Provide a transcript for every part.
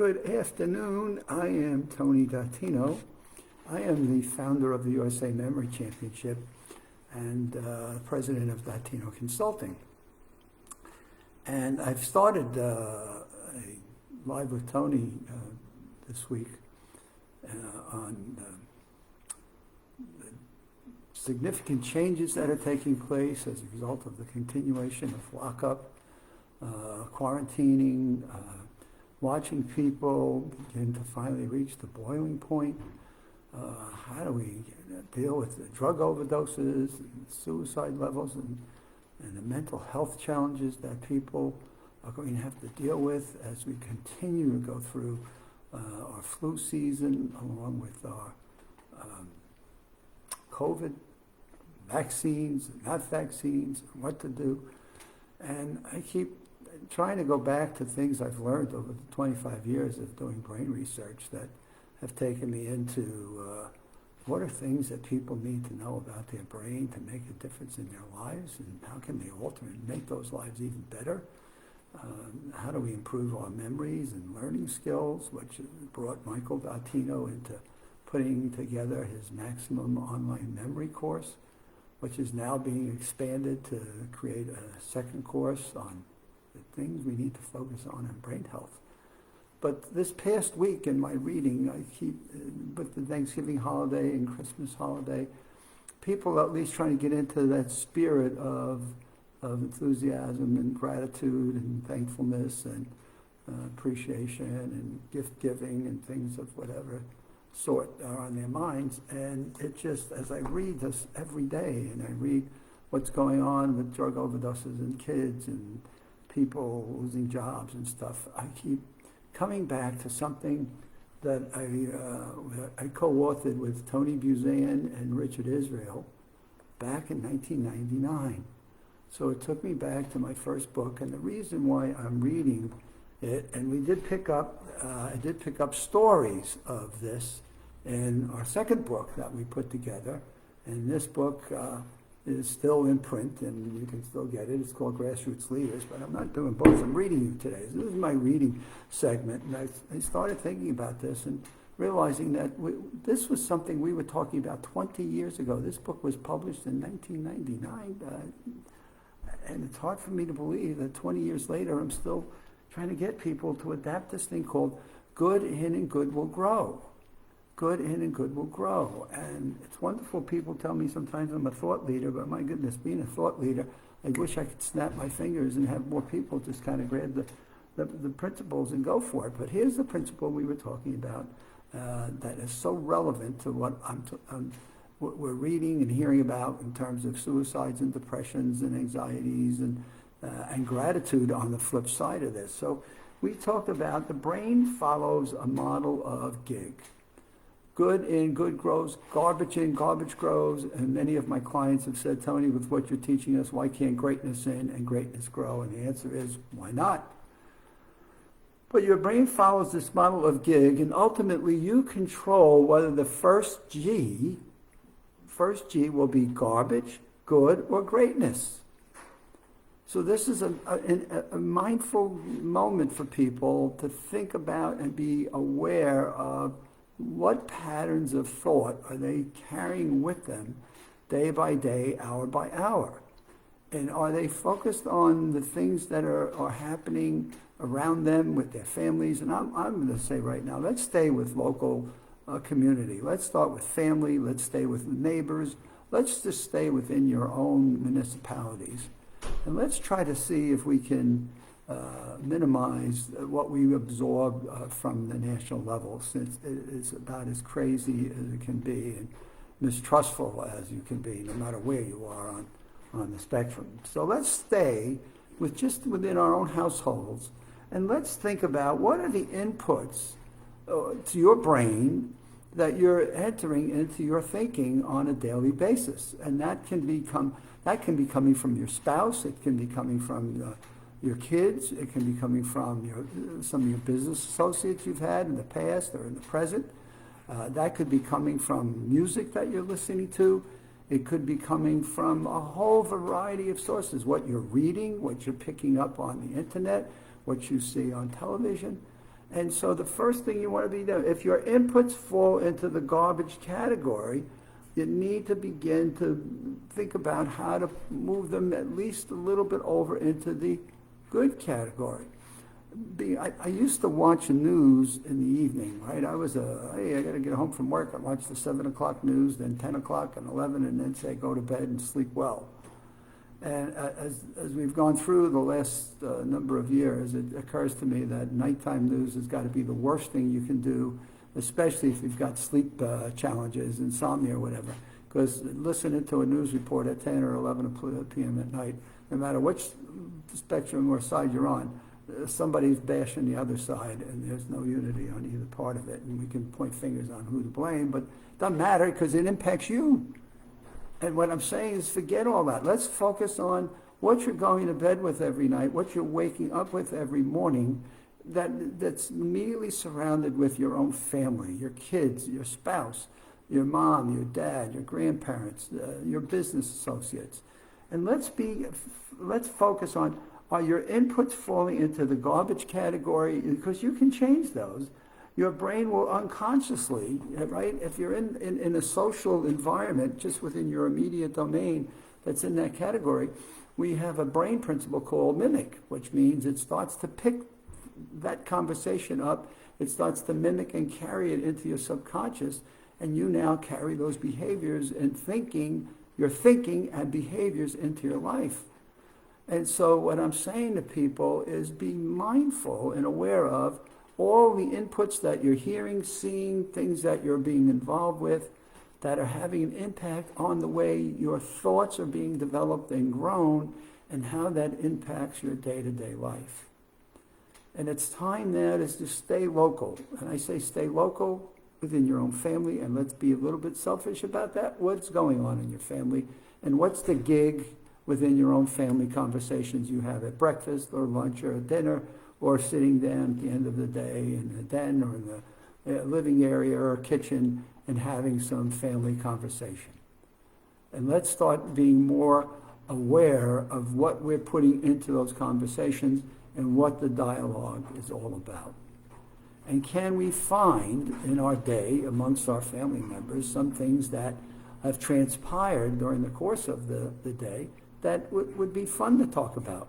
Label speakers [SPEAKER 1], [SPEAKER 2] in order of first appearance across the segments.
[SPEAKER 1] Good afternoon. I am Tony Dattino. I am the founder of the USA Memory Championship and president of Dattino Consulting. And I've started a Live with Tony this week on the significant changes that are taking place as a result of the continuation of lockup, quarantining, watching people begin to finally reach the boiling point. How do we deal with the drug overdoses, and suicide levels, and the mental health challenges that people are going to have to deal with as we continue to go through our flu season, along with our COVID vaccines and not vaccines, and what to do. And I keep trying to go back to things I've learned over the 25 years of doing brain research that have taken me into what are things that people need to know about their brain to make a difference in their lives, and how can they alter and make those lives even better? How do we improve our memories and learning skills, which brought Michael Dattino into putting together his Maximum Online Memory course, which is now being expanded to create a second course on the things we need to focus on in brain health. But this past week in my reading, with the Thanksgiving holiday and Christmas holiday, people are at least trying to get into that spirit of enthusiasm and gratitude and thankfulness and appreciation and gift giving and things of whatever sort are on their minds. And it just, as I read this every day, and I read what's going on with drug overdoses and kids and people losing jobs and stuff, I keep coming back to something that I co-authored with Tony Buzan and Richard Israel back in 1999. So it took me back to my first book, and the reason why I'm reading it, and we did pick up, I did pick up stories of this in our second book that we put together, and this book is still in print, and you can still get it. It's called Grassroots Leaders, but I'm not doing both. I'm reading you today. So this is my reading segment, and I started thinking about this and realizing that this was something we were talking about 20 years ago. This book was published in 1999, and it's hard for me to believe that 20 years later I'm still trying to get people to adapt this thing called good in and good will grow. Good in and good will grow. And it's wonderful. People tell me sometimes I'm a thought leader, but my goodness, being a thought leader, I wish I could snap my fingers and have more people just kind of grab the principles and go for it. But here's the principle we were talking about that is so relevant to what what we're reading and hearing about in terms of suicides and depressions and anxieties and gratitude on the flip side of this. So we talked about the brain follows a model of GIGG. Good in, good grows, garbage in, garbage grows, and many of my clients have said, Tony, with what you're teaching us, why can't greatness in and greatness grow? And the answer is, why not? But your brain follows this model of GIGG, and ultimately you control whether the first G will be garbage, good, or greatness. So this is a mindful moment for people to think about and be aware of what patterns of thought are they carrying with them day by day, hour by hour? And are they focused on the things that are happening around them with their families? And I'm going to say right now, let's stay with local community. Let's start with family. Let's stay with neighbors. Let's just stay within your own municipalities. And let's try to see if we can minimize what we absorb from the national level, since it is about as crazy as it can be and mistrustful as you can be, no matter where you are on the spectrum. So let's stay with just within our own households, and let's think about what are the inputs to your brain that you're entering into your thinking on a daily basis. And that can be coming from your spouse, it can be coming from your kids, it can be coming from some of your business associates you've had in the past or in the present. That could be coming from music that you're listening to. It could be coming from a whole variety of sources, what you're reading, what you're picking up on the internet, what you see on television. And so the first thing you want to be doing, if your inputs fall into the garbage category, you need to begin to think about how to move them at least a little bit over into the good category. I used to watch the news in the evening, right? Hey, I got to get home from work. I watch the 7 o'clock news, then 10 o'clock and 11, and then say go to bed and sleep well. And as we've gone through the last number of years, it occurs to me that nighttime news has got to be the worst thing you can do, especially if you've got sleep challenges, insomnia or whatever. Because listening to a news report at 10 or 11 p.m. at night, no matter which spectrum or side you're on, somebody's bashing the other side, and there's no unity on either part of it. And we can point fingers on who to blame, but it doesn't matter because it impacts you. And what I'm saying is forget all that. Let's focus on what you're going to bed with every night, what you're waking up with every morning, that's immediately surrounded with your own family, your kids, your spouse, your mom, your dad, your grandparents, your business associates. And let's focus on, are your inputs falling into the garbage category? Because you can change those. Your brain will unconsciously, right? If you're in a social environment just within your immediate domain that's in that category, we have a brain principle called mimic, which means it starts to pick that conversation up. It starts to mimic and carry it into your subconscious, and you now carry those behaviors and your thinking and behaviors into your life. And so what I'm saying to people is be mindful and aware of all the inputs that you're hearing, seeing, things that you're being involved with that are having an impact on the way your thoughts are being developed and grown, and how that impacts your day-to-day life. And it's time now to just stay local. And I say stay local within your own family, and let's be a little bit selfish about that. What's going on in your family, and what's the gig within your own family conversations you have at breakfast or lunch or dinner, or sitting down at the end of the day in the den or in the living area or kitchen and having some family conversation. And let's start being more aware of what we're putting into those conversations and what the dialogue is all about. And can we find in our day, amongst our family members, some things that have transpired during the course of the day that would be fun to talk about,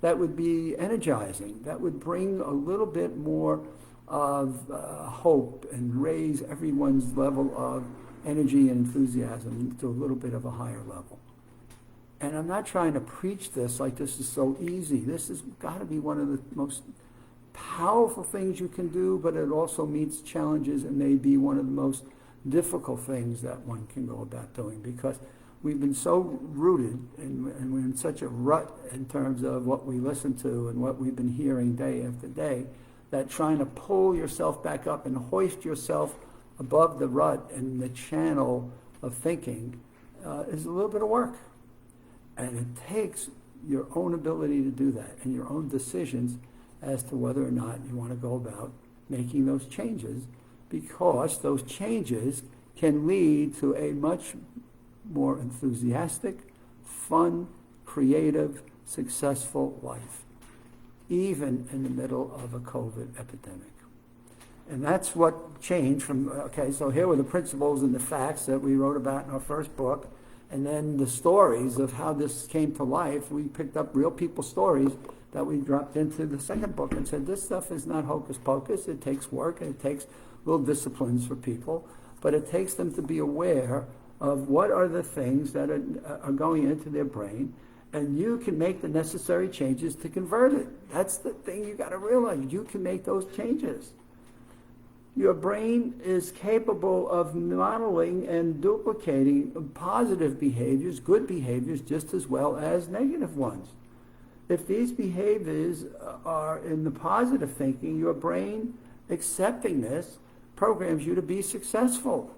[SPEAKER 1] that would be energizing, that would bring a little bit more of hope and raise everyone's level of energy and enthusiasm to a little bit of a higher level. And I'm not trying to preach this like this is so easy. This has got to be one of the most powerful things you can do, but it also meets challenges and may be one of the most difficult things that one can go about doing, because we've been so rooted and we're in such a rut in terms of what we listen to and what we've been hearing day after day, that trying to pull yourself back up and hoist yourself above the rut and the channel of thinking is a little bit of work. And it takes your own ability to do that and your own decisions as to whether or not you want to go about making those changes, because those changes can lead to a much more enthusiastic, fun, creative, successful life, even in the middle of a COVID epidemic. And that's what changed from, so here were the principles and the facts that we wrote about in our first book, and then the stories of how this came to life. We picked up real people stories that we dropped into the second book and said, this stuff is not hocus pocus. It takes work and it takes little disciplines for people, but it takes them to be aware of what are the things that are going into their brain, and you can make the necessary changes to convert it. That's the thing you got to realize. You can make those changes. Your brain is capable of modeling and duplicating positive behaviors, good behaviors, just as well as negative ones. If these behaviors are in the positive thinking, your brain accepting this programs you to be successful.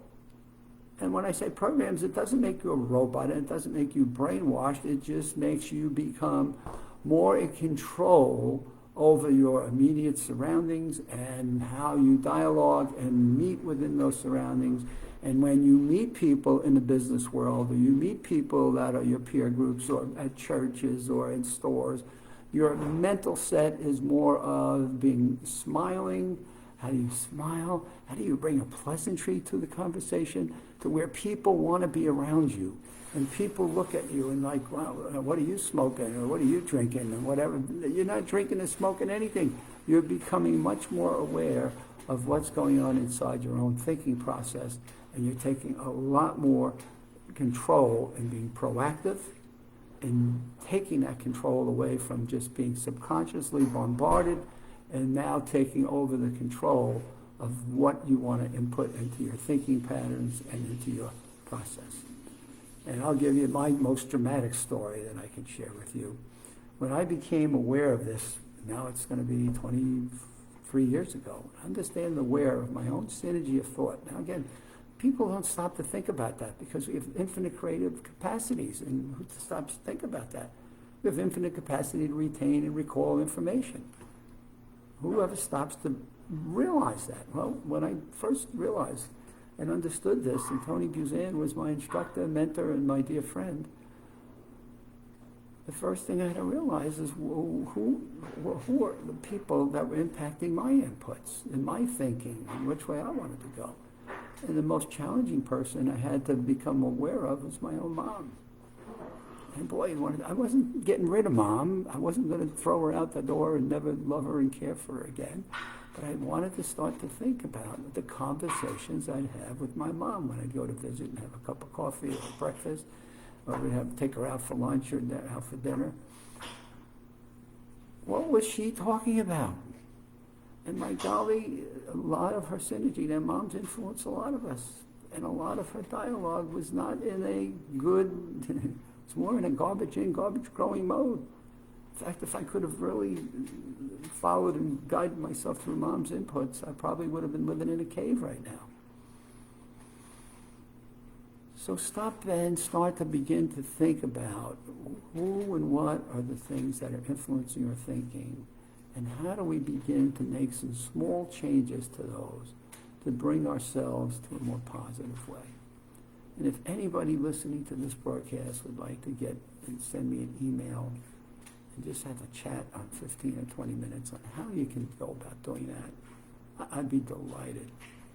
[SPEAKER 1] And when I say programs, it doesn't make you a robot, and it doesn't make you brainwashed. It just makes you become more in control over your immediate surroundings and how you dialogue and meet within those surroundings. And when you meet people in the business world, or you meet people that are your peer groups or at churches or in stores, Your mental set is more of being smiling. How do you smile? How do you bring a pleasantry to the conversation to where people want to be around you? And people look at you and like, wow, what are you smoking? Or what are you drinking? And whatever. You're not drinking or smoking anything. You're becoming much more aware of what's going on inside your own thinking process. And you're taking a lot more control and being proactive and taking that control away from just being subconsciously bombarded and now taking over the control of what you want to input into your thinking patterns and into your process. And I'll give you my most dramatic story that I can share with you. When I became aware of this, now it's going to be 23 years ago, understanding aware of my own synergy of thought. Now again, people don't stop to think about that because we have infinite creative capacities, and who stops to think about that? We have infinite capacity to retain and recall information. Whoever stops to realize that? Well, when I first realized and understood this, and Tony Buzan was my instructor, mentor, and my dear friend, the first thing I had to realize is who are the people that were impacting my inputs and my thinking and which way I wanted to go. And the most challenging person I had to become aware of was my own mom. And boy, I wasn't getting rid of Mom. I wasn't going to throw her out the door and never love her and care for her again. But I wanted to start to think about the conversations I'd have with my mom when I'd go to visit and have a cup of coffee or breakfast, or we'd take her out for lunch or out for dinner. What was she talking about? And my golly, a lot of her synergy, their moms influenced a lot of us. And a lot of her dialogue was not in a good, it's more in a garbage in, garbage growing mode. In fact, if I could have really followed and guided myself through Mom's inputs, I probably would have been living in a cave right now. So stop and start to begin to think about who and what are the things that are influencing your thinking, and how do we begin to make some small changes to those to bring ourselves to a more positive way. And if anybody listening to this broadcast would like to get and send me an email and just have a chat on 15 or 20 minutes on how you can go about doing that, I'd be delighted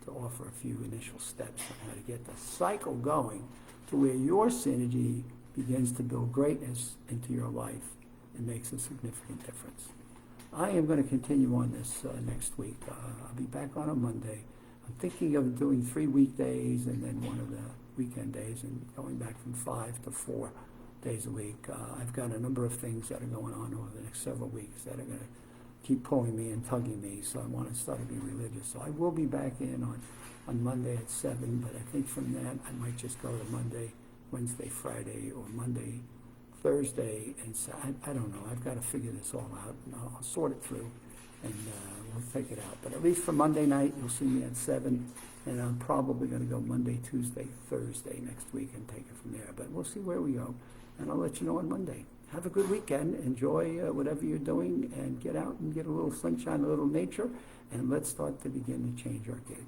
[SPEAKER 1] to offer a few initial steps on how to get the cycle going to where your synergy begins to build greatness into your life and makes a significant difference. I am going to continue on this next week. I'll be back on a Monday. I'm thinking of doing 3 weekdays and then one of the weekend days, and going back from 5 to 4 days a week. I've got a number of things that are going on over the next several weeks that are going to keep pulling me and tugging me, so I want to start to be religious. So I will be back in on Monday at 7, but I think from that I might just go to Monday, Wednesday, Friday, or Monday, Thursday, and so I don't know. I've got to figure this all out, and I'll sort it through, and we'll take it out. But at least for Monday night, you'll see me at 7, and I'm probably going to go Monday, Tuesday, Thursday next week and take it from there. But we'll see where we go, and I'll let you know on Monday. Have a good weekend. Enjoy whatever you're doing, and get out and get a little sunshine, a little nature, and let's start to begin to change our gig.